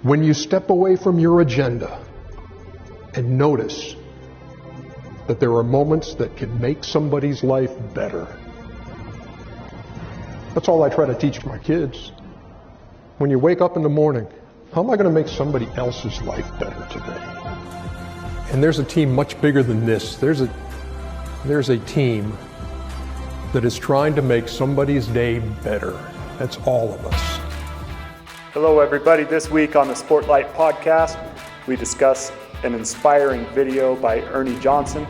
When you step away from your agenda and notice that there are moments that can make somebody's life better. That's all I try to teach my kids. When you wake up in the morning, how am I going to make somebody else's life better today? And there's a team much bigger than this. There's a team that is trying to make somebody's day better. That's all of us. Hello everybody. This week on the Sportlight podcast, we discuss an inspiring video by Ernie Johnson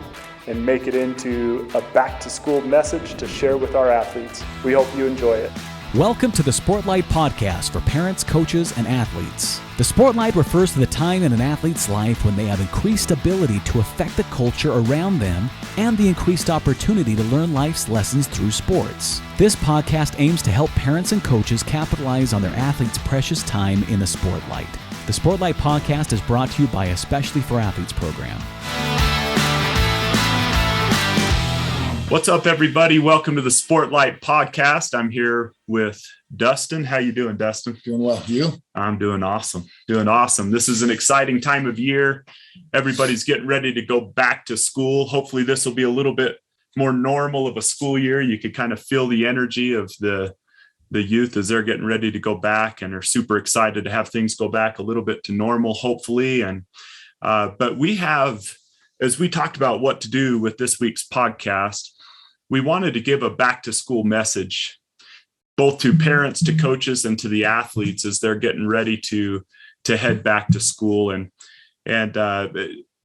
and make it into a back-to-school message to share with our athletes. We hope you enjoy it. Welcome to the Sportlight podcast for parents, coaches, and athletes. The Sportlight refers to the time in an athlete's life when they have increased ability to affect the culture around them and the increased opportunity to learn life's lessons through sports. This podcast aims to help parents and coaches capitalize on their athletes' precious time in the Sportlight. The Sportlight podcast is brought to you by Especially for Athletes program. What's up, everybody? Welcome to the Sportlight podcast. I'm here with Dustin. How you doing, Dustin? Doing well. You? I'm doing awesome. Doing awesome. This is an exciting time of year. Everybody's getting ready to go back to school. Hopefully this will be a little bit more normal of a school year. You can kind of feel the energy of the youth as they're getting ready to go back and are super excited to have things go back a little bit to normal, hopefully. And but we have, as we talked about what to do with this week's podcast, we wanted to give a back to school message, both to parents, to coaches, and to the athletes as they're getting ready to head back to school. And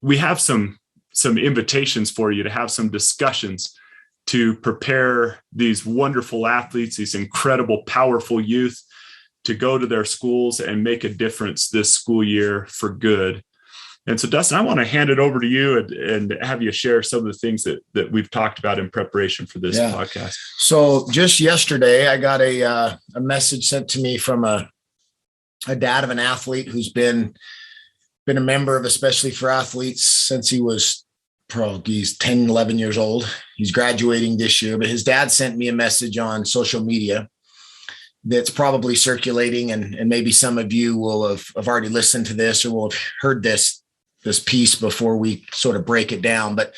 we have some invitations for you to have some discussions to prepare these wonderful athletes, these incredible, powerful youth to go to their schools and make a difference this school year for good. And so, Dustin, I want to hand it over to you and have you share some of the things that we've talked about in preparation for this podcast. So just yesterday, I got a message sent to me from a dad of an athlete who's been a member of Especially for Athletes since he was probably 10, 11 years old. He's graduating this year, but his dad sent me a message on social media that's probably circulating, and maybe some of you will have already listened to this or will have heard this piece before we sort of break it down. But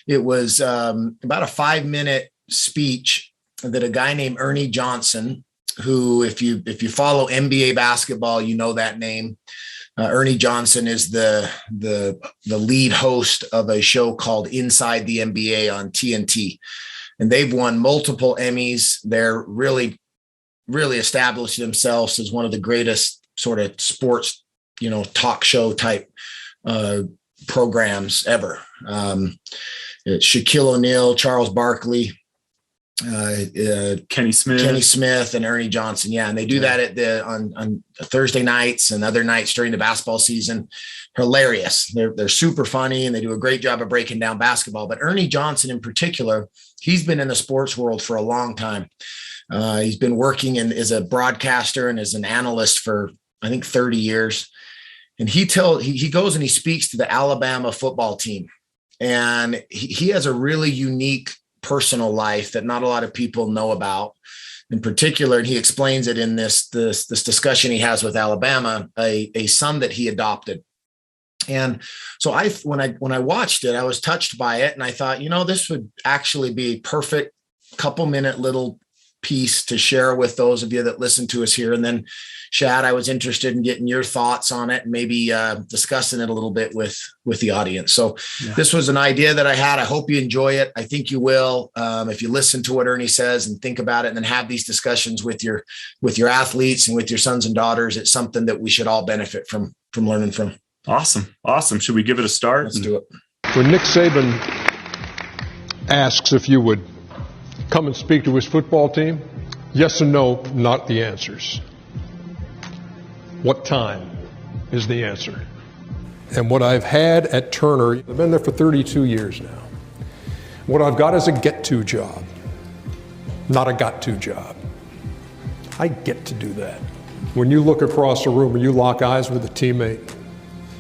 it was about a 5-minute speech that a guy named Ernie Johnson, who if you follow NBA basketball, you know that name. Ernie Johnson is the lead host of a show called Inside the NBA on TNT, and they've won multiple Emmys. They're really established themselves as one of the greatest sort of sports, talk show type programs ever. Shaquille O'Neal, Charles Barkley, Kenny Smith, and Ernie Johnson. Yeah, and they do that on Thursday nights and other nights during the basketball season. Hilarious. They're super funny, and they do a great job of breaking down basketball. But Ernie Johnson in particular, he's been in the sports world for a long time. He's been working as a broadcaster and as an analyst for, I think, 30 years. And he goes and he speaks to the Alabama football team. And he has a really unique personal life that not a lot of people know about in particular. And he explains it in this discussion he has with Alabama, a son that he adopted. And so when I watched it, I was touched by it. And I thought, this would actually be a perfect couple-minute little piece to share with those of you that listen to us here. And then, Shad, I was interested in getting your thoughts on it and maybe discussing it a little bit with the audience. So This was an idea that I had. I hope you enjoy it. I think you will. If you listen to what Ernie says and think about it and then have these discussions with your athletes and with your sons and daughters, it's something that we should all benefit from learning from. Awesome. Should we give it a start? Let's do it. When Nick Saban asks if you would come and speak to his football team, yes and no, not the answers. What time is the answer? And what I've had at Turner, I've been there for 32 years now. What I've got is a get-to job, not a got-to job. I get to do that. When you look across a room or you lock eyes with a teammate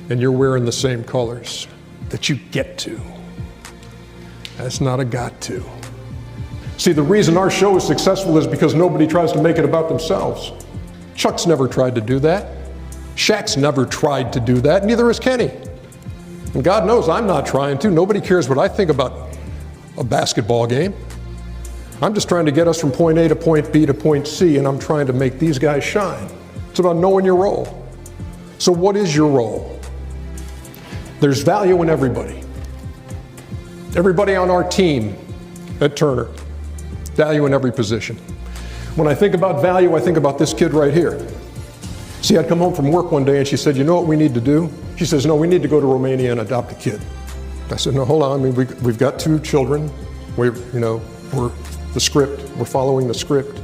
and you're wearing the same colors, that you get to. That's not a got to. See, the reason our show is successful is because nobody tries to make it about themselves. Chuck's never tried to do that. Shaq's never tried to do that, neither has Kenny. And God knows I'm not trying to. Nobody cares what I think about a basketball game. I'm just trying to get us from point A to point B to point C, and I'm trying to make these guys shine. It's about knowing your role. So what is your role? There's value in everybody. Everybody on our team at Turner, value in every position. When I think about value, I think about this kid right here. See, I'd come home from work one day and she said, you know what we need to do? She says, no, we need to go to Romania and adopt a kid. I said, no, hold on. I mean, we've got 2 children. We're the script. We're following the script.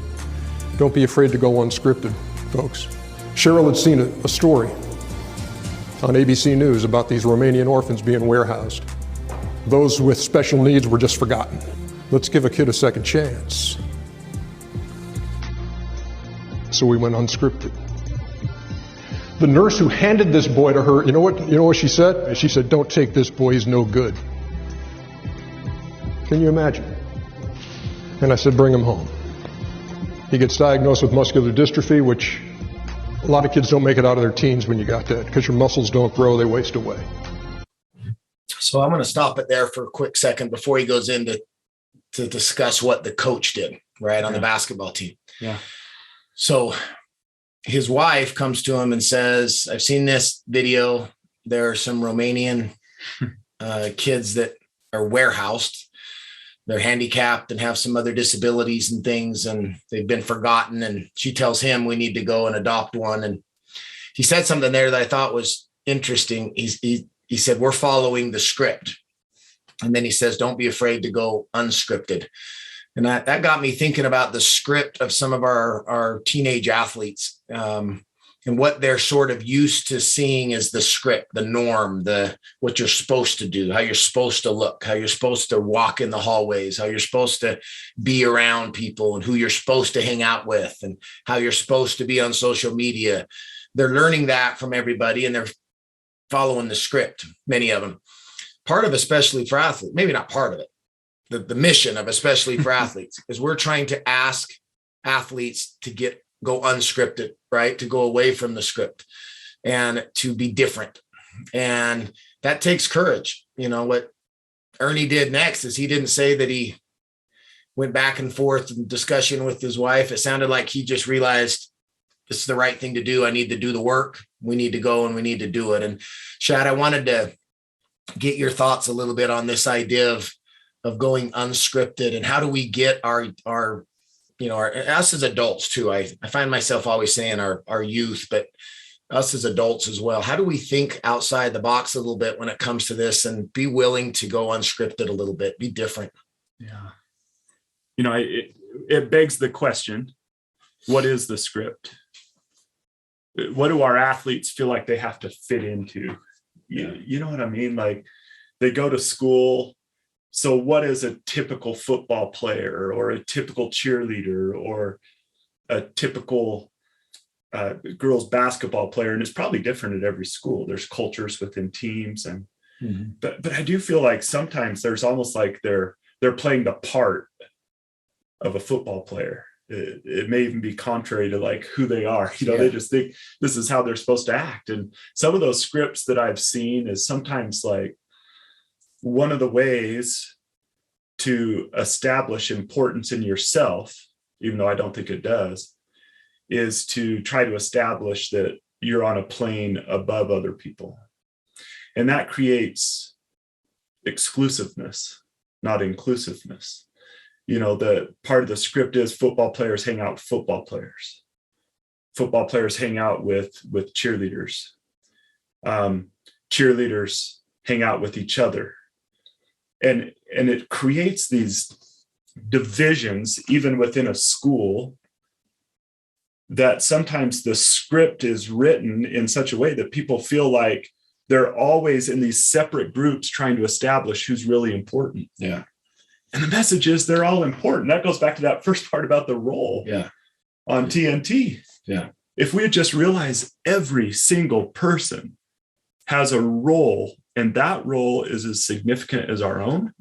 Don't be afraid to go unscripted, folks. Cheryl had seen a story on ABC News about these Romanian orphans being warehoused. Those with special needs were just forgotten. Let's give a kid a second chance. So we went unscripted. The nurse who handed this boy to her, you know what she said? She said, don't take this boy, he's no good. Can you imagine? And I said, bring him home. He gets diagnosed with muscular dystrophy, which a lot of kids don't make it out of their teens when you got that, because your muscles don't grow, they waste away. So I'm going to stop it there for a quick second before he goes into to discuss what the coach did, right, on the basketball team. Yeah. So his wife comes to him and says, I've seen this video. There are some Romanian kids that are warehoused. They're handicapped and have some other disabilities and things, and they've been forgotten. And she tells him we need to go and adopt one. And he said something there that I thought was interesting. He said, we're following the script. And then he says, don't be afraid to go unscripted. And that got me thinking about the script of some of our teenage athletes, and what they're sort of used to seeing as the script, the norm, what you're supposed to do, how you're supposed to look, how you're supposed to walk in the hallways, how you're supposed to be around people, and who you're supposed to hang out with, and how you're supposed to be on social media. They're learning that from everybody, and they're following the script, many of them. Part of Especially for Athletes, maybe not part of it, the mission of Especially for Athletes is we're trying to ask athletes to go unscripted, right? To go away from the script and to be different. And that takes courage. You know, what Ernie did next is he didn't say that he went back and forth in discussion with his wife. It sounded like he just realized this is the right thing to do. I need to do the work. We need to go and we need to do it. And Shad, I wanted to get your thoughts a little bit on this idea of going unscripted, and how do we get our us as adults too. I find myself always saying our youth, but us as adults as well. How do we think outside the box a little bit when it comes to this, and be willing to go unscripted a little bit, be different? Yeah. It begs the question, what is the script? What do our athletes feel like they have to fit into? You know what I mean? Like, they go to school. So what is a typical football player, or a typical cheerleader, or a typical girls basketball player? And it's probably different at every school. There's cultures within teams, and but I do feel like sometimes there's almost like they're playing the part of a football player. It may even be contrary to like who they are. They just think this is how they're supposed to act. And some of those scripts that I've seen is sometimes like, one of the ways to establish importance in yourself, even though I don't think it does, is to try to establish that you're on a plane above other people. And that creates exclusiveness, not inclusiveness. The part of the script is football players hang out with football players. Football players hang out with cheerleaders. Cheerleaders hang out with each other. And it creates these divisions, even within a school, that sometimes the script is written in such a way that people feel like they're always in these separate groups trying to establish who's really important. Yeah. And the message is they're all important. That goes back to that first part about the role on TNT. Yeah. If we had just realized every single person has a role, and that role is as significant as our own,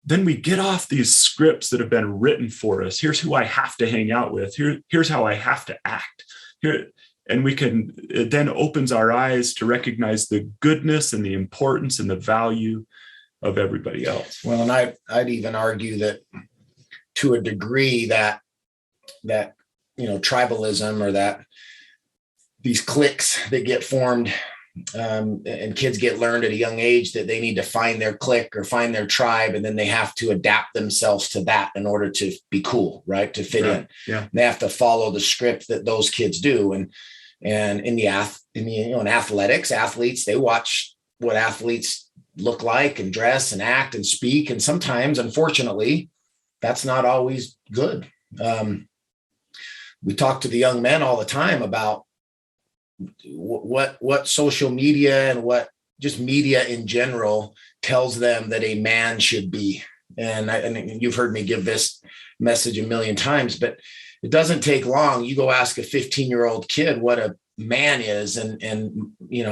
then we get off these scripts that have been written for us. Here's who I have to hang out with. Here's how I have to act. it then opens our eyes to recognize the goodness and the importance and the value of everybody else. Well, and I'd even argue that to a degree that tribalism, or that these cliques that get formed, and kids get learned at a young age that they need to find their clique or find their tribe, and then they have to adapt themselves to that in order to be cool, right? To fit in. Yeah. They have to follow the script that those kids do. And in athletics, athletes, they watch what athletes look like and dress and act and speak. And sometimes, unfortunately, that's not always good. We talk to the young men all the time about what social media and what just media in general tells them that a man should be. And you've heard me give this message a million times, but it doesn't take long. You go ask a 15-year-old kid what a man is, and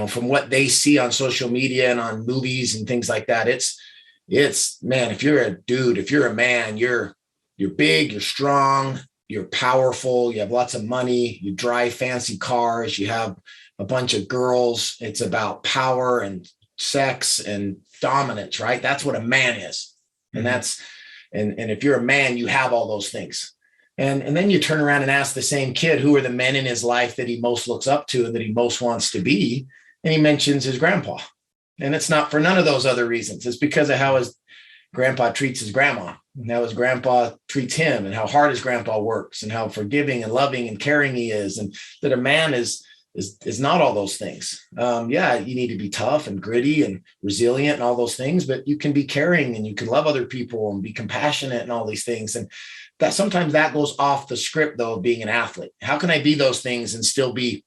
from what they see on social media and on movies and things like that, it's man, if you're a dude, if you're a man, you're big, you're strong, you're powerful, you have lots of money, you drive fancy cars, you have a bunch of girls. It's about power and sex and dominance, right? That's what a man is. And and if you're a man, you have all those things. And then you turn around and ask the same kid, who are the men in his life that he most looks up to and that he most wants to be? And he mentions his grandpa. And it's not for none of those other reasons. It's because of how his grandpa treats his grandma, and how his grandpa treats him, and how hard his grandpa works, and how forgiving and loving and caring he is. And that a man is not all those things. You need to be tough and gritty and resilient and all those things, but you can be caring and you can love other people and be compassionate and all these things. And that sometimes that goes off the script, though, of being an athlete. How can I be those things and still be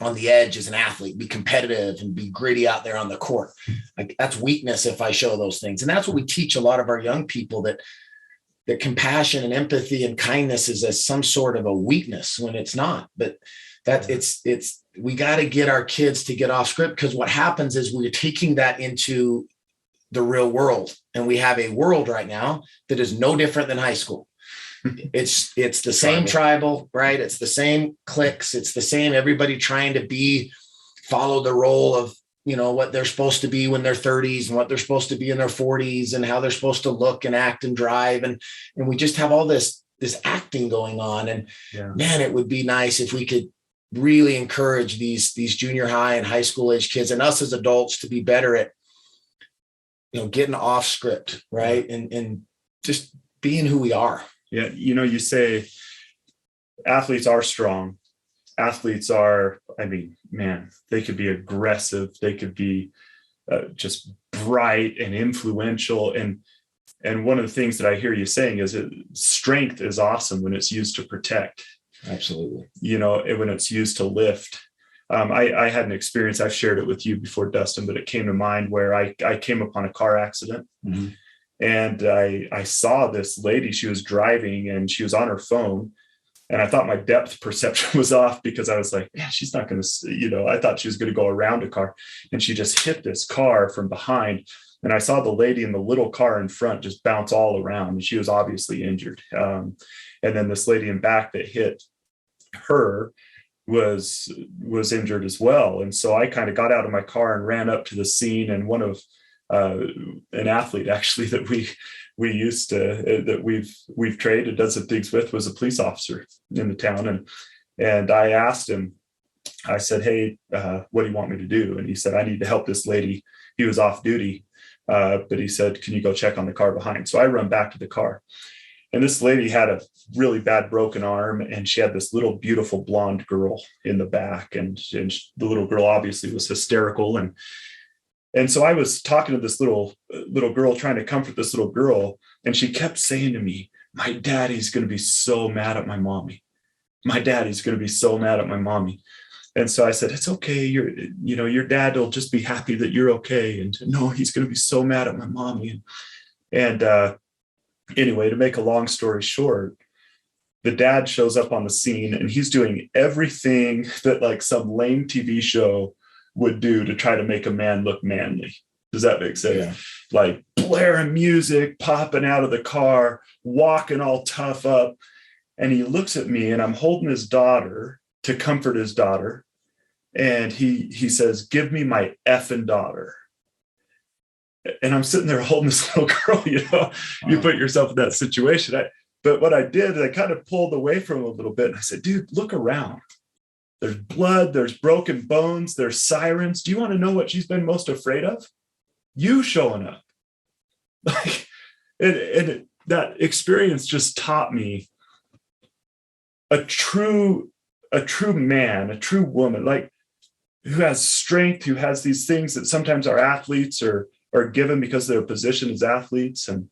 on the edge as an athlete, be competitive and be gritty out there on the court? Like, that's weakness if I show those things. And that's what we teach a lot of our young people, that compassion and empathy and kindness is as some sort of a weakness, when it's not. But that we got to get our kids to get off script, because what happens is we're taking that into the real world. And we have a world right now that is no different than high school. It's the same tribal, right? It's the same cliques. It's the same, everybody trying to follow the role of, what they're supposed to be when they're 30s and what they're supposed to be in their 40s and how they're supposed to look and act and drive. And we just have all this acting going on. And man, it would be nice if we could really encourage these junior high and high school age kids and us as adults to be better at, getting off script, right? And just being who we are. Yeah. You say athletes are strong. Athletes are, they could be aggressive. They could be just bright and influential. And one of the things that I hear you saying is that strength is awesome when it's used to protect. Absolutely. When it's used to lift. I had an experience, I've shared it with you before, Dustin, but it came to mind where I came upon a car accident. Mm-hmm. And I saw this lady, she was driving and she was on her phone. And I thought my depth perception was off, because I was like, yeah, she's not going to, I thought she was going to go around a car. And she just hit this car from behind. And I saw the lady in the little car in front just bounce all around. And she was obviously injured. And then this lady in back that hit her was injured as well. And so I kind of got out of my car and ran up to the scene. And one of an athlete actually that we used to, that we've traded, done some things with, was a police officer in the town. And I asked him, I said, hey, what do you want me to do? And he said, I need to help this lady. He was off duty, but he said, can you go check on the car behind? So I run back to the car, and this lady had a really bad broken arm, and she had this little beautiful blonde girl in the back, and the little girl obviously was hysterical. And so I was talking to this little girl, trying to comfort this little girl. And she kept saying to me, my daddy's going to be so mad at my mommy. My daddy's going to be so mad at my mommy. And so I said, it's okay. Your dad will just be happy that you're okay. And no, he's going to be so mad at my mommy. And anyway, to make a long story short, the dad shows up on the scene, and he's doing everything that like some lame TV show would do to try to make a man look manly. Does that make sense? Yeah. Like blaring music, popping out of the car, walking all tough up. And he looks at me, and I'm holding his daughter, to comfort his daughter. And he says, "Give me my effing daughter." And I'm sitting there holding this little girl, you put yourself in that situation. But what I did is I kind of pulled away from him a little bit. And I said, "Dude, look around. There's blood, there's broken bones, there's sirens. Do you want to know what she's been most afraid of? You showing up." Like, and that experience just taught me a true man, a true woman, like, who has strength, who has these things that sometimes our athletes are given because of their position as athletes and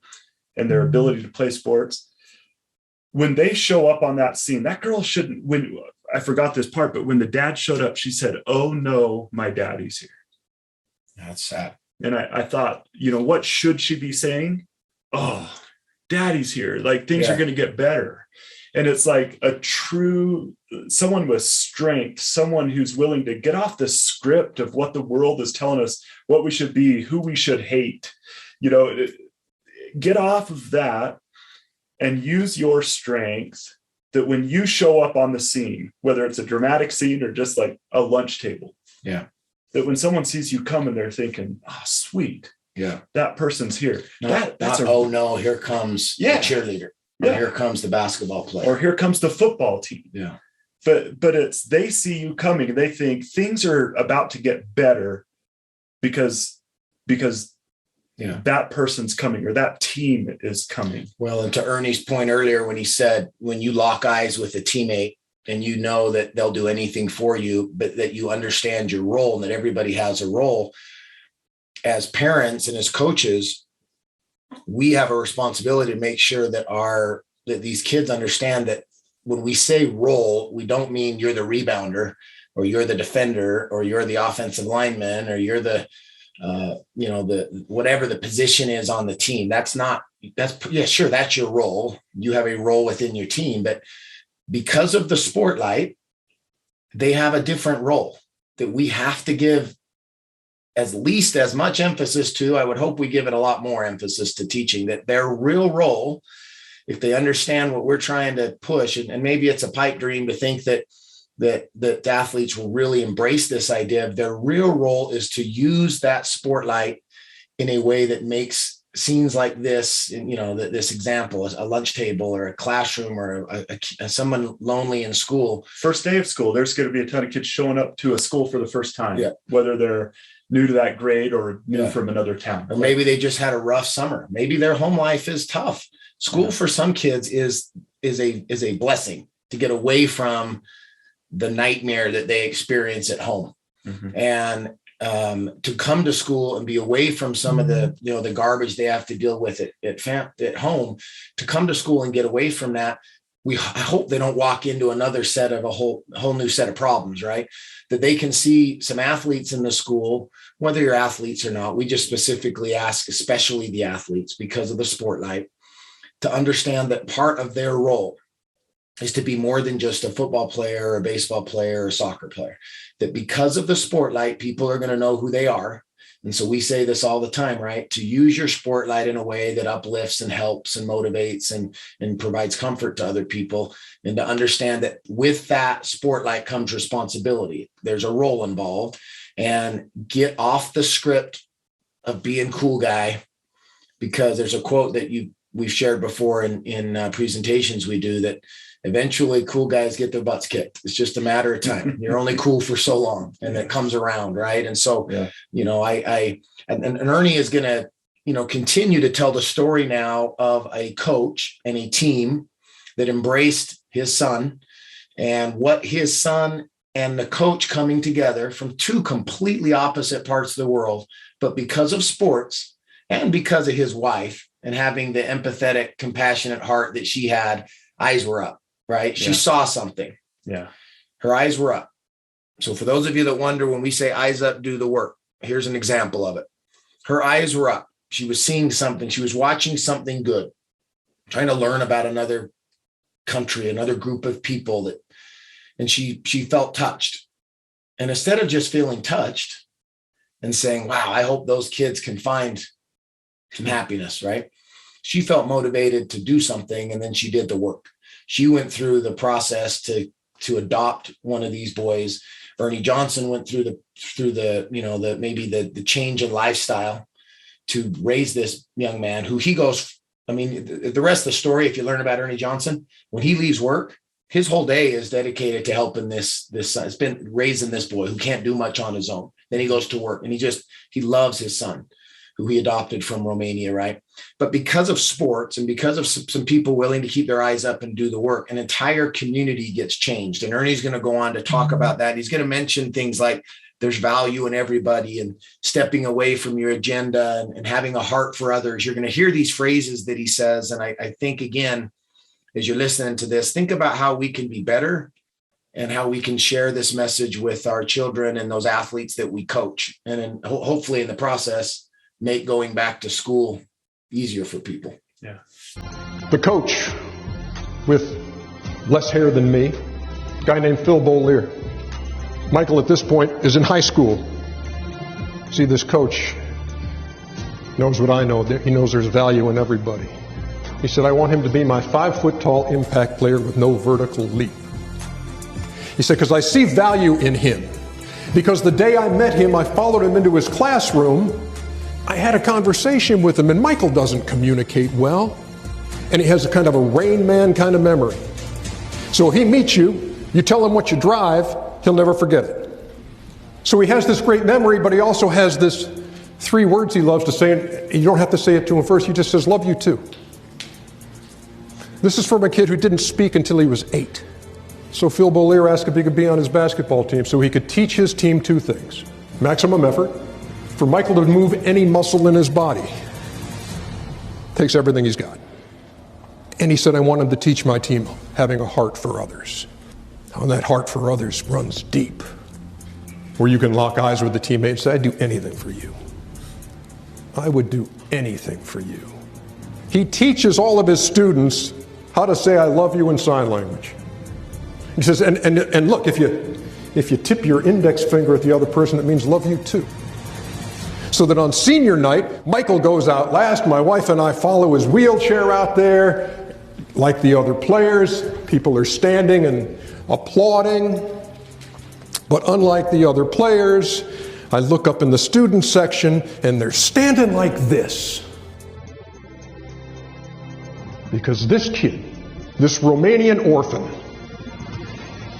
their ability to play sports. When they show up on that scene, that girl shouldn't, I forgot this part, but when the dad showed up, she said, "Oh no, my daddy's here." That's sad. And I thought, what should she be saying? "Oh, daddy's here. Like, things are going to get better." And it's like someone with strength, someone who's willing to get off the script of what the world is telling us, what we should be, who we should hate, get off of that and use your strength, that when you show up on the scene, whether it's a dramatic scene or just like a lunch table, that when someone sees you coming, they're thinking, "Oh, sweet. Yeah, that person's here." Oh no, here comes the cheerleader. Or here comes the basketball player. Or here comes the football team. Yeah. But they see you coming and they think things are about to get better because that person's coming or that team is coming. Well, and to Ernie's point earlier, when he said, when you lock eyes with a teammate and you know that they'll do anything for you, but that you understand your role and that everybody has a role, as parents and as coaches, we have a responsibility to make sure that these kids understand that when we say role, we don't mean you're the rebounder or you're the defender or you're the offensive lineman or you're the whatever the position is on the team. That's your role. You have a role within your team, but because of the Sportlight, they have a different role that we have to give at least as much emphasis to. I would hope we give it a lot more emphasis to teaching that their real role, if they understand what we're trying to push, and maybe it's a pipe dream to think that the athletes will really embrace this idea of their real role is to use that Sportlight in a way that makes scenes like this, this example, a lunch table or a classroom or someone lonely in school. First day of school, there's going to be a ton of kids showing up to a school for the first time, whether they're new to that grade or new from another town. Or maybe they just had a rough summer. Maybe their home life is tough. School for some kids is a blessing to get away from the nightmare that they experience at home. Mm-hmm. And to come to school and be away from some of the garbage they have to deal with at home, to come to school and get away from that. I hope they don't walk into another set of a whole new set of problems, right? That they can see some athletes in the school, whether you're athletes or not. We just specifically ask, especially the athletes, because of the Sportlight, to understand that part of their role is to be more than just a football player or a baseball player or a soccer player. That because of the Sportlight, people are going to know who they are. And so we say this all the time, right? To use your Sportlight in a way that uplifts and helps and motivates and provides comfort to other people, and to understand that with that Sportlight comes responsibility. There's a role involved, and get off the script of being cool guy, because there's a quote that we've shared before in presentations we do, that eventually cool guys get their butts kicked. It's just a matter of time. You're only cool for so long, and it comes around. Right. And so, and Ernie is going to, continue to tell the story now of a coach and a team that embraced his son, and what his son and the coach coming together from two completely opposite parts of the world, but because of sports and because of his wife and having the empathetic, compassionate heart that she had, eyes were up. Right. She saw something. Yeah. Her eyes were up. So for those of you that wonder, when we say eyes up, do the work, here's an example of it. Her eyes were up. She was seeing something. She was watching something good, trying to learn about another country, another group of people, and she felt touched. And instead of just feeling touched and saying, wow, I hope those kids can find some happiness, right? She felt motivated to do something, and then she did the work. She went through the process to to adopt one of these boys. Ernie Johnson went through the change in lifestyle to raise this young man who he goes. I mean, the rest of the story, if you learn about Ernie Johnson, when he leaves work, his whole day is dedicated to helping this son. It's been raising this boy who can't do much on his own. Then he goes to work and he loves his son, who he adopted from Romania, right? But because of sports and because of some people willing to keep their eyes up and do the work, an entire community gets changed. And Ernie's going to go on to talk about that. He's going to mention things like there's value in everybody and stepping away from your agenda and having a heart for others. You're going to hear these phrases that he says. And I think, again, as you're listening to this, think about how we can be better and how we can share this message with our children and those athletes that we coach. And then hopefully in the process, make going back to school easier for people. Yeah. The coach with less hair than me, a guy named Phil Beaulieu. Michael at this point is in high school. See, this coach knows what I know. He knows there's value in everybody. He said, I want him to be my 5-foot-tall impact player with no vertical leap. He said, because I see value in him. Because the day I met him, I followed him into his classroom. I had a conversation with him, and Michael doesn't communicate well. And he has a kind of a Rain Man kind of memory. So if he meets you, you tell him what you drive, he'll never forget it. So he has this great memory, but he also has this 3 words he loves to say, and you don't have to say it to him first. He just says, love you too. This is from a kid who didn't speak until he was 8. So Phil Beaulieu asked if he could be on his basketball team so he could teach his team 2 things. Maximum effort, for Michael to move any muscle in his body. Takes everything he's got. And he said, I want him to teach my team having a heart for others. And that heart for others runs deep, where you can lock eyes with the teammate and say, I'd do anything for you. I would do anything for you. He teaches all of his students how to say I love you in sign language. He says, and look, if you tip your index finger at the other person, it means love you too. So that on senior night, Michael goes out last. My wife and I follow his wheelchair out there. Like the other players, people are standing and applauding. But unlike the other players, I look up in the student section and they're standing like this. Because this kid, this Romanian orphan,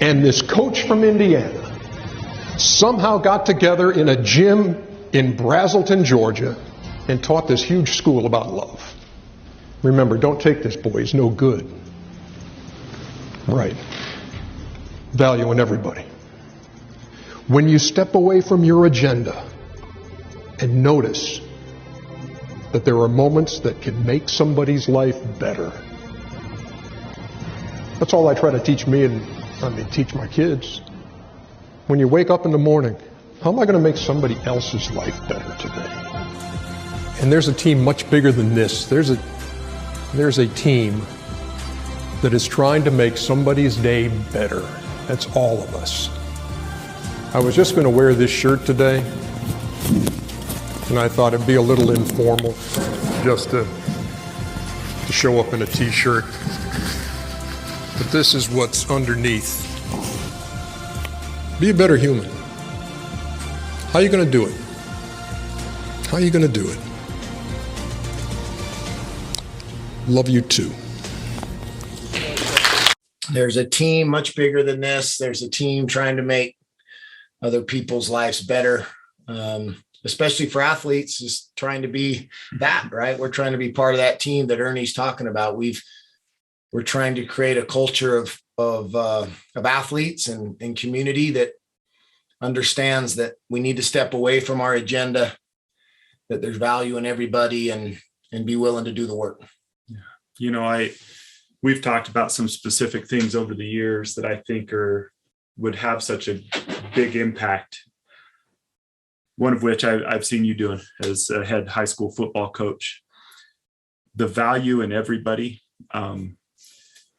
and this coach from Indiana somehow got together in a gym in Brazelton, Georgia, and taught this huge school about love. Remember, don't take this boy, he's no good. Right. Value in everybody. When you step away from your agenda and notice that there are moments that can make somebody's life better. That's all I try to teach teach my kids. When you wake up in the morning, how am I going to make somebody else's life better today? And there's a team much bigger than this. There's a team that is trying to make somebody's day better. That's all of us. I was just going to wear this shirt today, and I thought it'd be a little informal just to show up in a t-shirt. But this is what's underneath. Be a better human. How are you going to do it? How are you going to do it? Love you too. There's a team much bigger than this. There's a team trying to make other people's lives better, especially for athletes, just trying to be that, right? We're trying to be part of that team that Ernie's talking about. We're trying to create a culture of athletes and community that understands that we need to step away from our agenda, that there's value in everybody, and be willing to do the work. Yeah. You know, we've talked about some specific things over the years that I think would have such a big impact. One of which I've seen you doing as a head high school football coach. The value in everybody,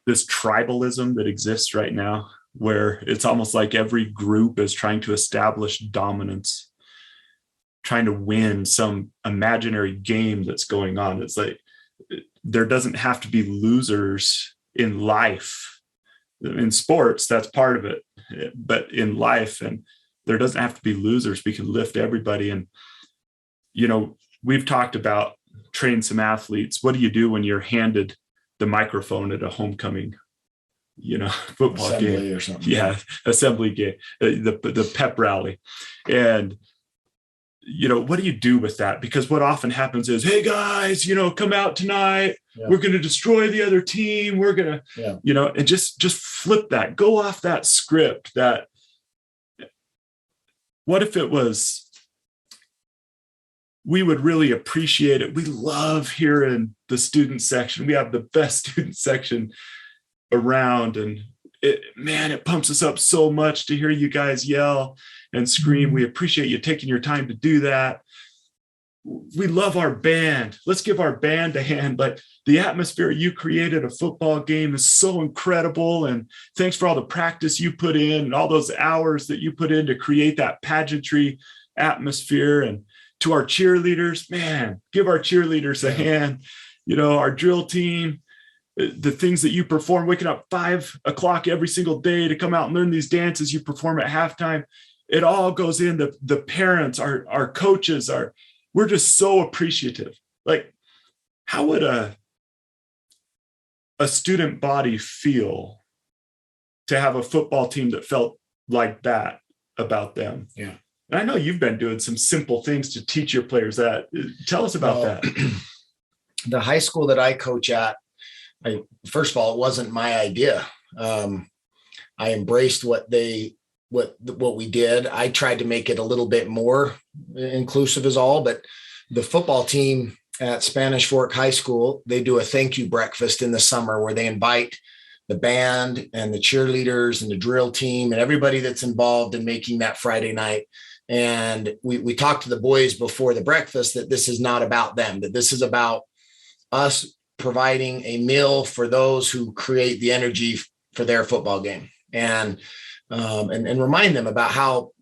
this tribalism that exists right now, where it's almost like every group is trying to establish dominance, trying to win some imaginary game that's going on. It's like there doesn't have to be losers in life in sports, that's part of it, but in life, and there doesn't have to be losers. We can lift everybody. And, we've talked about train some athletes. What do you do when you're handed the microphone at a homecoming, football assembly game or something? Yeah. Assembly game, the pep rally. And, what do you do with that? Because what often happens is, hey guys, come out tonight. Yeah. We're going to destroy the other team. We're going to, and just flip that, go off that script. That what if it was, we would really appreciate it. We love hearing the student section. We have the best student section around, and it pumps us up so much to hear you guys yell and scream. We appreciate you taking your time to do that. We love our band. Let's give our band a hand. But the atmosphere you created a football game is so incredible. And thanks for all the practice you put in and all those hours that you put in to create that pageantry atmosphere. And to our cheerleaders, give our cheerleaders a hand. Our drill team, the things that you perform, waking up 5 o'clock every single day to come out and learn these dances you perform at halftime. It all goes in. The parents, our coaches, we're just so appreciative. Like, how would a student body feel to have a football team that felt like that about them? Yeah. And I know you've been doing some simple things to teach your players that. Tell us about that. The high school that I coach at, first of all, it wasn't my idea. I embraced what we did. I tried to make it a little bit more inclusive as all, but the football team at Spanish Fork High School, they do a thank you breakfast in the summer where they invite the band and the cheerleaders and the drill team and everybody that's involved in making that Friday night. And we talked to the boys before the breakfast that this is not about them, that this is about us providing a meal for those who create the energy for their football game. And remind them about how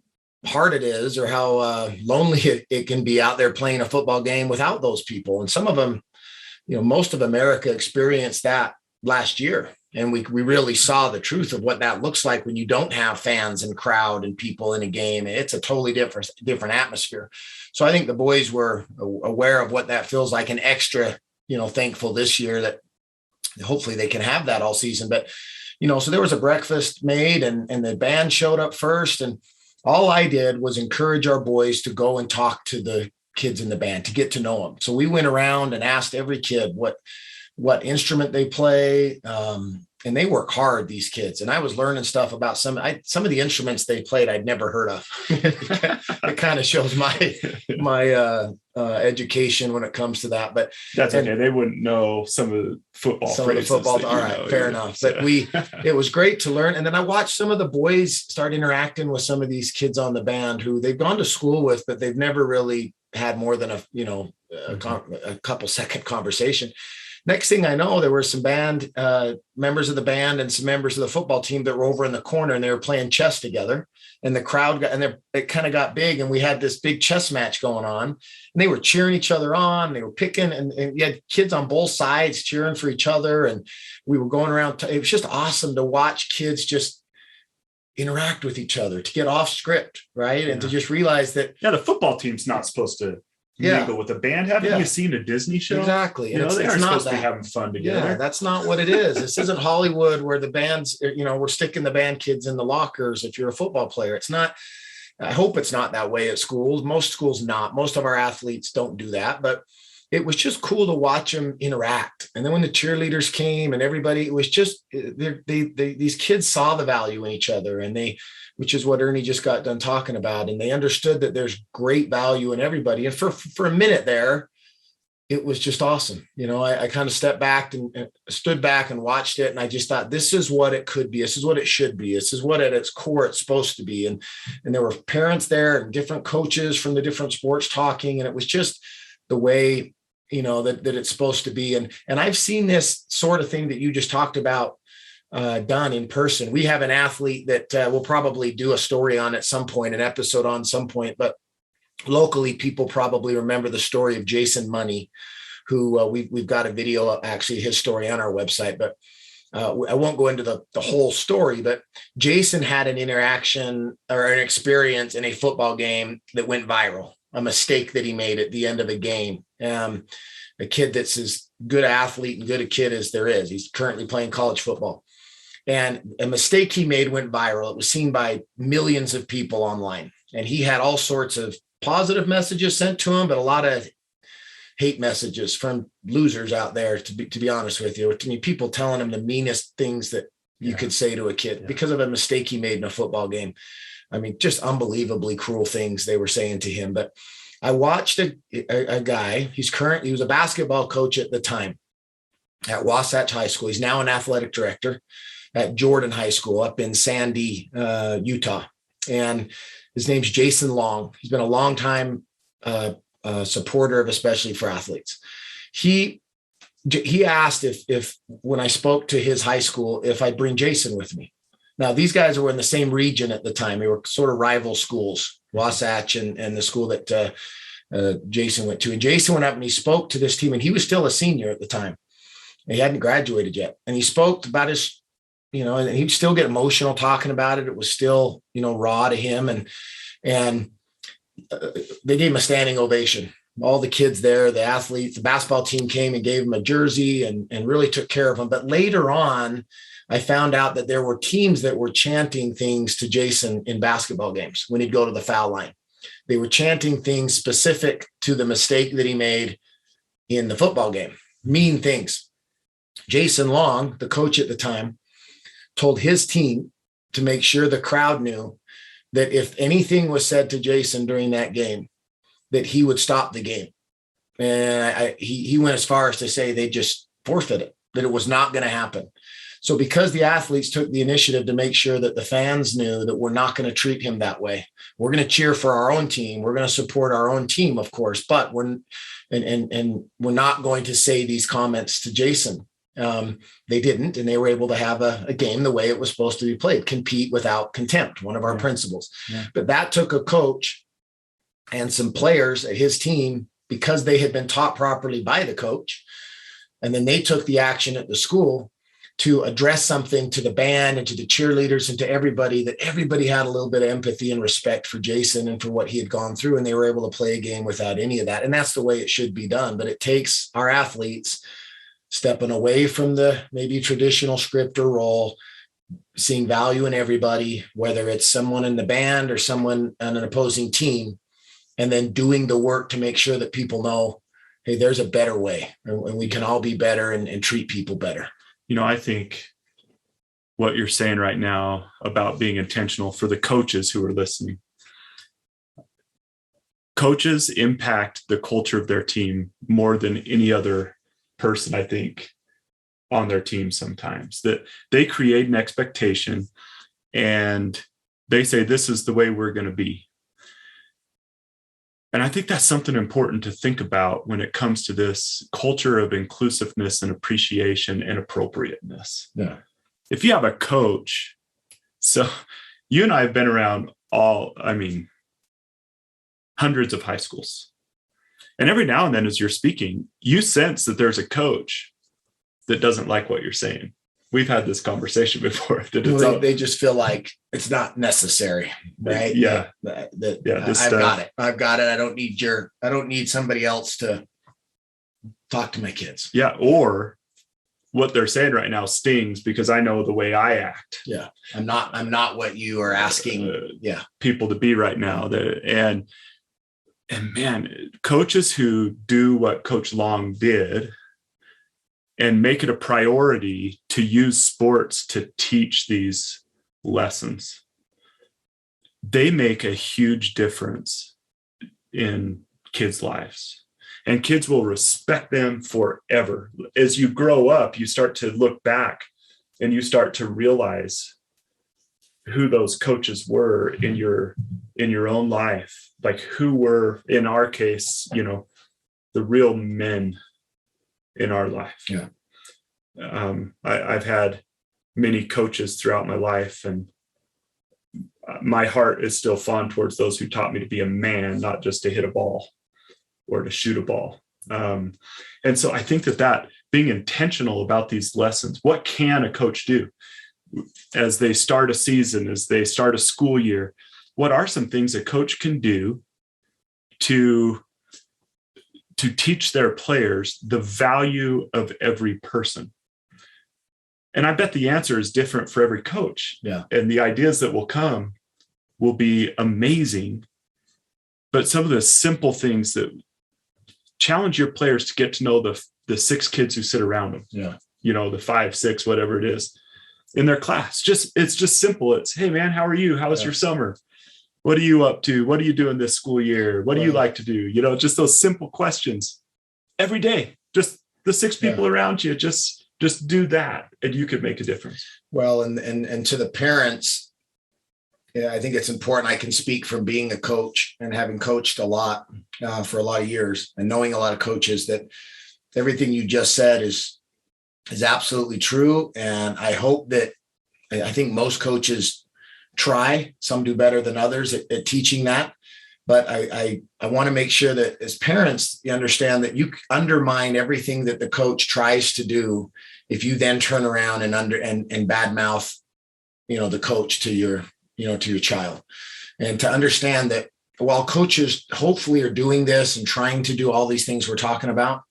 hard it is or how lonely it can be out there playing a football game without those people. And some of them, most of America experienced that last year. And we really saw the truth of what that looks like when you don't have fans and crowd and people in a game. It's a totally different atmosphere. So I think the boys were aware of what that feels like, and extra, thankful this year that hopefully they can have that all season. But so there was a breakfast made and the band showed up first. And all I did was encourage our boys to go and talk to the kids in the band, to get to know them. So we went around and asked every kid what instrument they play. And they work hard, these kids. And I was learning stuff about some of the instruments they played I'd never heard of. It kind of shows my education when it comes to that. But that's okay. They wouldn't know some of the football phrases. All right, fair enough. But it was great to learn. And then I watched some of the boys start interacting with some of these kids on the band who they've gone to school with, but they've never really had more than a couple second conversation. Next thing I know, there were some band members of the band and some members of the football team that were over in the corner, and they were playing chess together. And the crowd it kind of got big, and we had this big chess match going on. And they were cheering each other on. They were picking, and you had kids on both sides cheering for each other. And we were going around. It was just awesome to watch kids just interact with each other, to get off script, right? Yeah. And to just realize that the football team's not supposed to mingle with the band. Haven't you seen a Disney show? Exactly. They aren't supposed to be having fun together. Yeah, that's not what it is. This isn't Hollywood where the bands, we're sticking the band kids in the lockers if you're a football player. It's not. I hope it's not that way at schools. Most schools not. Most of our athletes don't do that. But it was just cool to watch them interact. And then when the cheerleaders came and everybody, it was just these kids saw the value in each other, and which is what Ernie just got done talking about. And they understood that there's great value in everybody. And for a minute there, it was just awesome. I kind of stepped back and stood back and watched it. And I just thought, this is what it could be. This is what it should be. This is what at its core it's supposed to be. And there were parents there and different coaches from the different sports talking. And it was just the way, that it's supposed to be. And I've seen this sort of thing that you just talked about done in person. We have an athlete that we'll probably do a story on at some point, an episode on some point, but locally people probably remember the story of Jason Money, who we've got a video, actually his story on our website. But I won't go into the whole story, but Jason had an interaction or an experience in a football game that went viral, a mistake that he made at the end of a game. A kid that's as good an athlete and good a kid as there is. He's currently playing college football. And a mistake he made went viral. It was seen by millions of people online. And he had all sorts of positive messages sent to him, but a lot of hate messages from losers out there, to be honest with you. I mean, people telling him the meanest things that you could say to a kid because of a mistake he made in a football game. I mean, just unbelievably cruel things they were saying to him. But I watched a guy, he was a basketball coach at the time at Wasatch High School. He's now an athletic director at Jordan High School up in Sandy, Utah. And his name's Jason Long. He's been a long time supporter of, especially for athletes. He asked if when I spoke to his high school, if I'd bring Jason with me. Now, these guys were in the same region at the time. They were sort of rival schools, Wasatch and the school that Jason went to. And Jason went up and he spoke to this team, and he was still a senior at the time. He hadn't graduated yet. And he spoke about his, and he'd still get emotional talking about it. It was still, raw to him. And they gave him a standing ovation. All the kids there, the athletes, the basketball team came and gave him a jersey and really took care of him. But later on, I found out that there were teams that were chanting things to Jason in basketball games when he'd go to the foul line. They were chanting things specific to the mistake that he made in the football game, mean things. Jason Long, the coach at the time, told his team to make sure the crowd knew that if anything was said to Jason during that game, that he would stop the game. And he went as far as to say they just forfeit it, that it was not going to happen. So because the athletes took the initiative to make sure that the fans knew that we're not going to treat him that way, we're going to cheer for our own team. We're going to support our own team, of course, but we're not going to say these comments to Jason. They didn't, and they were able to have a game the way it was supposed to be played, compete without contempt, one of our principles. Yeah. But that took a coach and some players at his team, because they had been taught properly by the coach. And then they took the action at the school to address something to the band and to the cheerleaders and to everybody, that everybody had a little bit of empathy and respect for Jason and for what he had gone through. And they were able to play a game without any of that. And that's the way it should be done. But it takes our athletes stepping away from the maybe traditional script or role, seeing value in everybody, whether it's someone in the band or someone on an opposing team, and then doing the work to make sure that people know, hey, there's a better way and we can all be better and treat people better. I think what you're saying right now about being intentional for the coaches who are listening, coaches impact the culture of their team more than any other person, I think, on their team sometimes. That they create an expectation and they say, this is the way we're going to be. And I think that's something important to think about when it comes to this culture of inclusiveness and appreciation and appropriateness. Yeah. If you have a coach, so you and I have been around hundreds of high schools. And every now and then, as you're speaking, you sense that there's a coach that doesn't like what you're saying. We've had this conversation before. They just feel like it's not necessary, right? Yeah. I've got it. I don't need somebody else to talk to my kids. Yeah. Or what they're saying right now stings because I know the way I act. Yeah. I'm not what you are asking people to be right now. And man, coaches who do what Coach Long did and make it a priority to use sports to teach these lessons, they make a huge difference in kids' lives. And kids will respect them forever. As you grow up, you start to look back and you start to realize who those coaches were in your own life, like who were, in our case, the real men in our life. Yeah. I've had many coaches throughout my life, and my heart is still fond towards those who taught me to be a man, not just to hit a ball or to shoot a ball. And so I think that being intentional about these lessons, what can a coach do as they start a season, as they start a school year? What are some things a coach can do to teach their players the value of every person? And I bet the answer is different for every coach. Yeah. And the ideas that will come will be amazing. But some of the simple things that challenge your players to get to know the 6 kids who sit around them. Yeah. The 5, 6, whatever it is in their class. It's just simple. It's, hey man, how are you? How was your summer? What are you up to? What are you doing this school year? What do you like to do? Just those simple questions every day. Just the 6 people around you, just do that, and you could make a difference. Well, and to the parents, I think it's important. I can speak from being a coach and having coached a lot for a lot of years and knowing a lot of coaches, that everything you just said is absolutely true. And I think most coaches try, some do better than others at teaching that. But I want to make sure that as parents, you understand that you undermine everything that the coach tries to do if you then turn around and badmouth, the coach to your child. And to understand that while coaches hopefully are doing this and trying to do all these things we're talking about,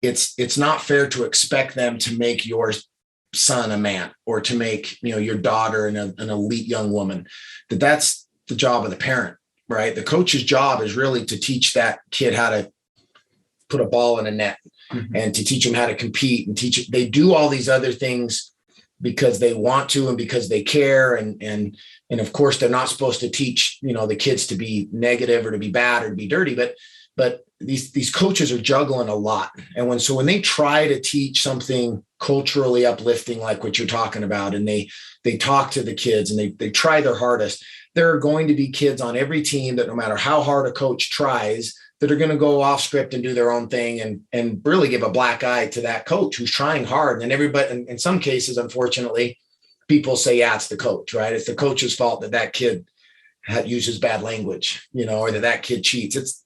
it's not fair to expect them to make your son a man, or to make your daughter an elite young woman. That's the job of the parent, right? The coach's job is really to teach that kid how to put a ball in a net, and to teach them how to compete, and they do all these other things because they want to and because they care, and of course they're not supposed to teach the kids to be negative or to be bad or to be dirty, but these coaches are juggling a lot. And when they try to teach something culturally uplifting, like what you're talking about, and they talk to the kids and they try their hardest, there are going to be kids on every team that no matter how hard a coach tries, that are going to go off script and do their own thing and really give a black eye to that coach who's trying hard. And everybody, in some cases, unfortunately, people say, yeah, it's the coach, right? It's the coach's fault that kid uses bad language, or that kid cheats. It's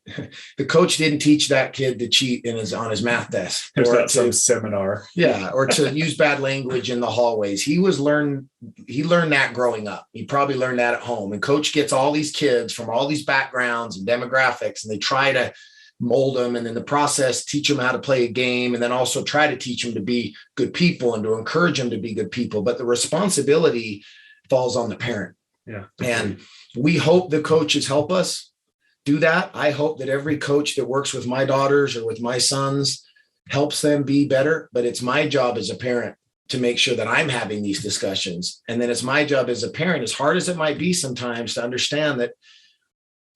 the coach didn't teach that kid to cheat on his math test. There's not some seminar. Yeah. Or to use bad language in the hallways. He learned that growing up. He probably learned that at home. And coach gets all these kids from all these backgrounds and demographics, and they try to mold them. And in the process, teach them how to play a game, and then also try to teach them to be good people and to encourage them to be good people. But the responsibility falls on the parent. Yeah. And we hope the coaches help us do that. I hope that every coach that works with my daughters or with my sons helps them be better. But it's my job as a parent to make sure that I'm having these discussions. And then it's my job as a parent, as hard as it might be sometimes, to understand that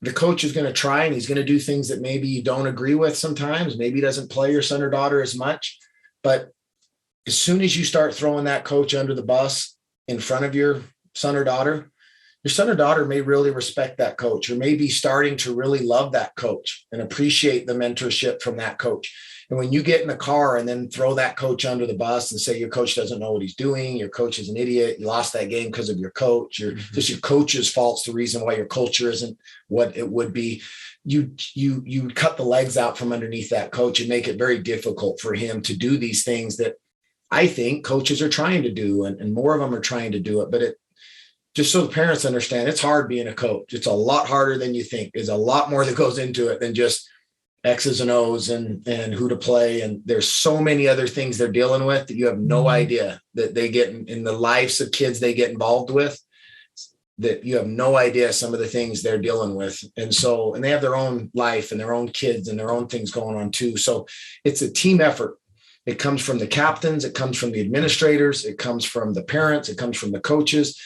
the coach is going to try and he's going to do things that maybe you don't agree with sometimes. Maybe he doesn't play your son or daughter as much. But as soon as you start throwing that coach under the bus in front of your son or daughter, your son or daughter may really respect that coach, or may be starting to really love that coach and appreciate the mentorship from that coach. And when you get in the car and then throw that coach under the bus and say your coach doesn't know what he's doing, your coach is an idiot, you lost that game because of your coach, or just your coach's fault's the reason why your culture isn't what it would be, you cut the legs out from underneath that coach and make it very difficult for him to do these things that I think coaches are trying to do, and more of them are trying to do it. But just so the parents understand, it's hard being a coach. It's a lot harder than you think. There's a lot more that goes into it than just X's and O's and who to play. And there's so many other things they're dealing with that you have no idea that they get in the lives of kids they get involved with, that you have no idea some of the things they're dealing with. And they have their own life and their own kids and their own things going on too. So it's a team effort. It comes from the captains. It comes from the administrators. It comes from the parents. It comes from the coaches.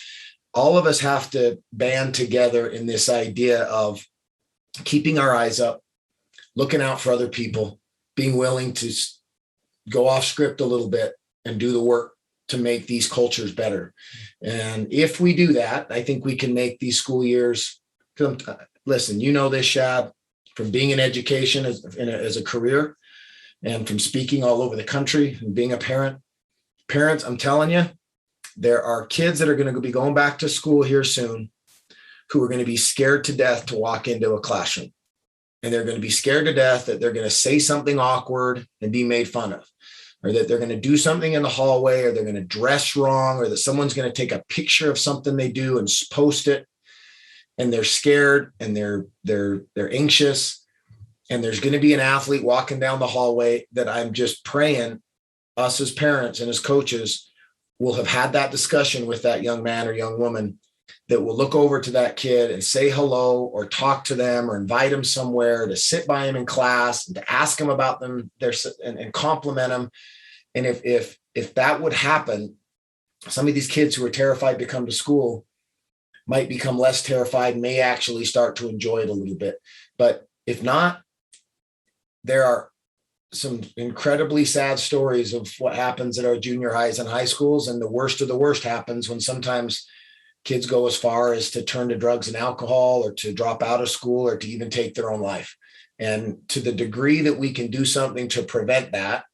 All of us have to band together in this idea of keeping our eyes up, looking out for other people, being willing to go off script a little bit and do the work to make these cultures better. And if we do that, I think we can make these school years. Listen, you know this, Shad, from being in education as a career and from speaking all over the country and being a parent. Parents, I'm telling you, there are kids that are going to be going back to school here soon who are going to be scared to death to walk into a classroom. and they're going to be scared to death that they're going to say something awkward and be made fun of, or that they're going to do something in the hallway, or they're going to dress wrong, or that someone's going to take a picture of something they do and post it, and they're scared and they're anxious, and there's going to be an athlete walking down the hallway that I'm just praying us as parents and as coaches will have had that discussion with that young man or young woman, that will look over to that kid and say hello, or talk to them, or invite them somewhere to sit by him in class and to ask them about them and compliment them. And if that would happen, some of these kids who are terrified to come to school might become less terrified, may actually start to enjoy it a little bit. But if not, there are some incredibly sad stories of what happens at our junior highs and high schools. And the worst of the worst happens when sometimes kids go as far as to turn to drugs and alcohol, or to drop out of school, or to even take their own life. And to the degree that we can do something to prevent that,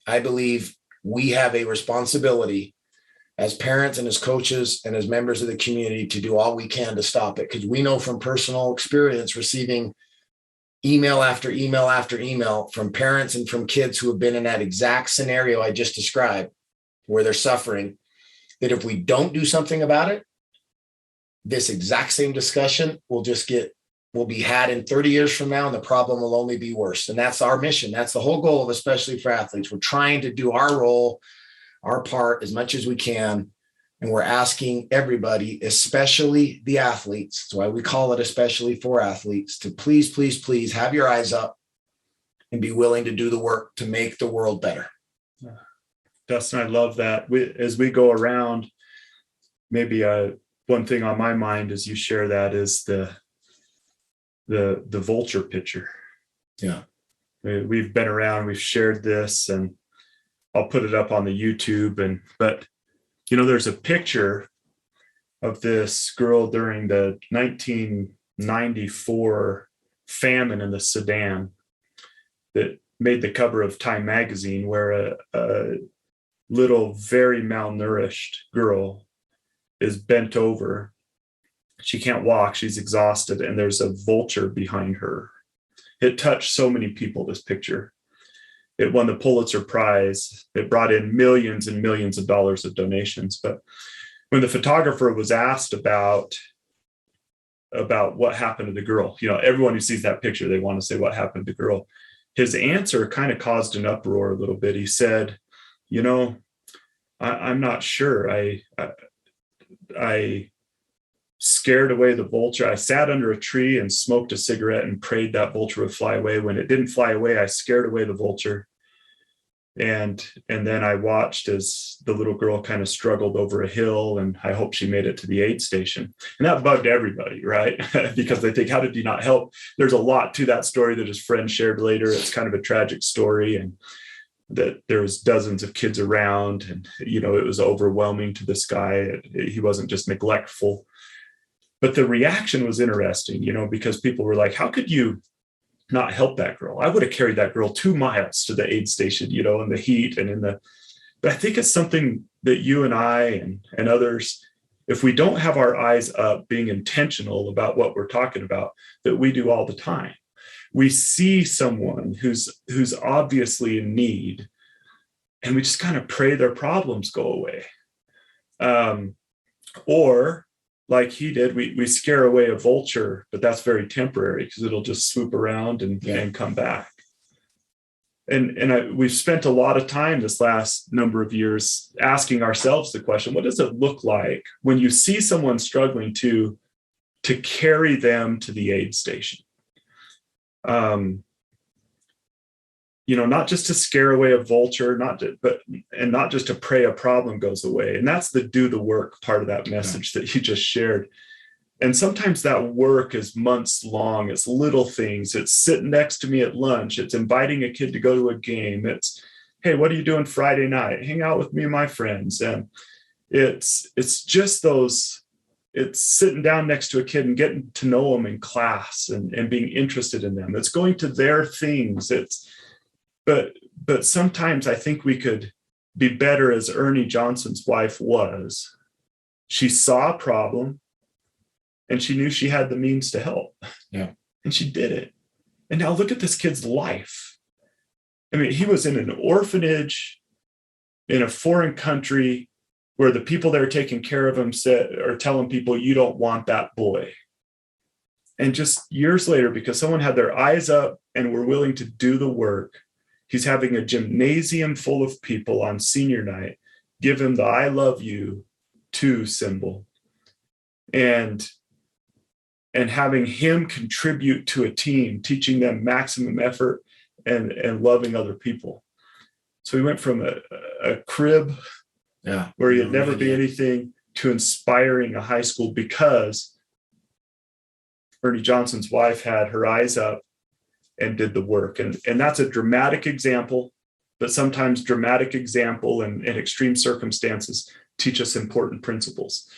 I believe we have a responsibility as parents and as coaches and as members of the community to do all we can to stop it. Because we know from personal experience, receiving email after email after email from parents and from kids who have been in that exact scenario I just described, where they're suffering, that if we don't do something about it, this exact same discussion will be had in 30 years from now, and the problem will only be worse. And that's our mission. That's the whole goal of Especially for Athletes. We're trying to do our role, our part, as much as we can. And we're asking everybody, especially the athletes, that's why we call it Especially for Athletes, to please, please, please have your eyes up and be willing to do the work to make the world better. Dustin, I love that. As we go around, maybe one thing on my mind as you share that is the vulture picture. Yeah. We've been around, we've shared this, and I'll put it up on the YouTube. But there's a picture of this girl during the 1994 famine in the Sudan that made the cover of Time magazine, where a little, very malnourished girl is bent over. She can't walk. She's exhausted. And there's a vulture behind her. It touched so many people, this picture. It won the Pulitzer Prize. It brought in millions and millions of dollars of donations. But when the photographer was asked about what happened to the girl, everyone who sees that picture, they want to say what happened to the girl. His answer kind of caused an uproar a little bit. He said, I'm not sure. I scared away the vulture. I sat under a tree and smoked a cigarette and prayed that vulture would fly away. When it didn't fly away, I scared away the vulture. And then I watched as the little girl kind of struggled over a hill, and I hope she made it to the aid station. And that bugged everybody, right? Because they think, how did you not help? There's a lot to that story that his friend shared later. It's kind of a tragic story, and that there was dozens of kids around, and, it was overwhelming to this guy. He wasn't just neglectful. But the reaction was interesting, because people were like, how could you not help that girl? I would have carried that girl 2 miles to the aid station, in the heat and but I think it's something that you and I and others, if we don't have our eyes up, being intentional about what we're talking about, that we do all the time. We see someone who's obviously in need, and we just kind of pray their problems go away. Or like he did, we scare away a vulture, but that's very temporary because it'll just swoop around and come back. And we've spent a lot of time this last number of years asking ourselves the question, what does it look like when you see someone struggling to carry them to the aid station? Not just to scare away a vulture, not just to pray a problem goes away. And that's the do the work part of that message that you just shared. And sometimes that work is months long. It's little things. It's sitting next to me at lunch. It's inviting a kid to go to a game. It's, hey, what are you doing Friday night? Hang out with me and my friends. And it's just those, it's sitting down next to a kid and getting to know them in class and being interested in them. It's going to their things. But sometimes I think we could be better as Ernie Johnson's wife was. She saw a problem and she knew she had the means to help. Yeah. And she did it. And now look at this kid's life. I mean, he was in an orphanage in a foreign country where the people that are taking care of him are telling people, you don't want that boy. And just years later, because someone had their eyes up and were willing to do the work, he's having a gymnasium full of people on senior night give him the I love you too symbol. And having him contribute to a team, teaching them maximum effort and loving other people. So he went from a crib where he'd never be anything to inspiring a high school because Ernie Johnson's wife had her eyes up and did the work. And that's a dramatic example, but sometimes dramatic example and extreme circumstances teach us important principles.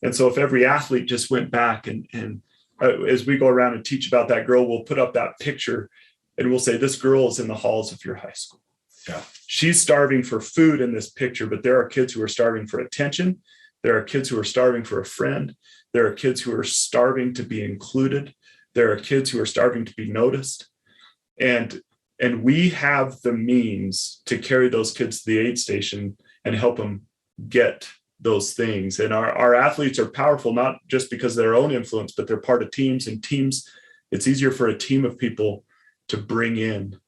And so if every athlete just went back and as we go around and teach about that girl, we'll put up that picture and we'll say, this girl is in the halls of your high school. Yeah. She's starving for food in this picture, but there are kids who are starving for attention. There are kids who are starving for a friend. There are kids who are starving to be included. There are kids who are starving to be noticed. And we have the means to carry those kids to the aid station and help them get those things. And our athletes are powerful, not just because of their own influence, but they're part of teams, and teams, it's easier for a team of people to bring in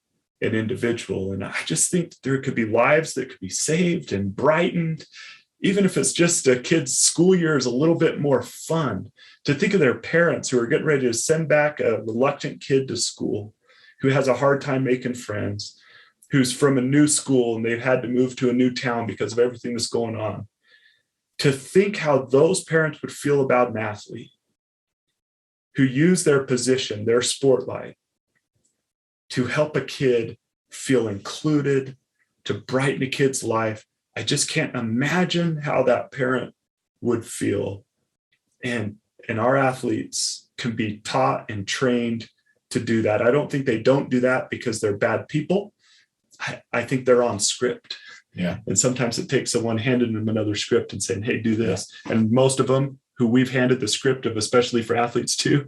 an individual. And I just think there could be lives that could be saved and brightened, even if it's just a kid's school year is a little bit more fun, to think of their parents who are getting ready to send back a reluctant kid to school, who has a hard time making friends, who's from a new school and they've had to move to a new town because of everything that's going on. To think how those parents would feel about an athlete who use their position, their spotlight, to help a kid feel included, to brighten a kid's life. I just can't imagine how that parent would feel. And our athletes can be taught and trained to do that. I don't think they don't do that because they're bad people. I think they're on script. Yeah. And sometimes it takes someone handing them another script and saying, hey, do this. And most of them who we've handed the script of, especially for athletes too,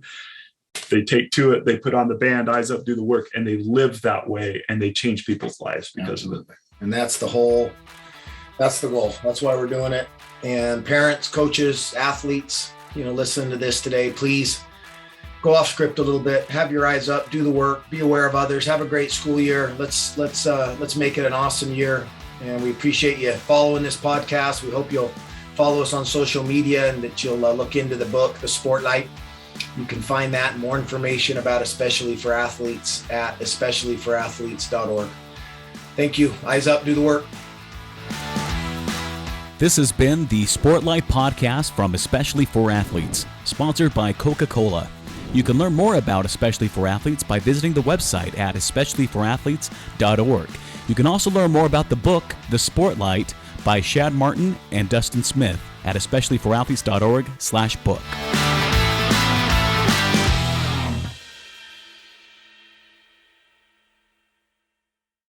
they take to it, they put on the band, eyes up, do the work, and they live that way and they change people's lives because of it. And that's the goal. That's why we're doing it. And parents, coaches, athletes, listen to this today. Please go off script a little bit, have your eyes up, do the work, be aware of others, have a great school year. Let's make it an awesome year. And we appreciate you following this podcast. We hope you'll follow us on social media and that you'll look into the book, The Sportlight. You can find that and more information about Especially for Athletes at especiallyforathletes.org. Thank you. Eyes up, do the work. This has been the Sportlight podcast from Especially for Athletes, sponsored by Coca-Cola. You can learn more about Especially for Athletes by visiting the website at especiallyforathletes.org. You can also learn more about the book, The Sportlight, by Shad Martin and Dustin Smith at especiallyforathletes.org/book.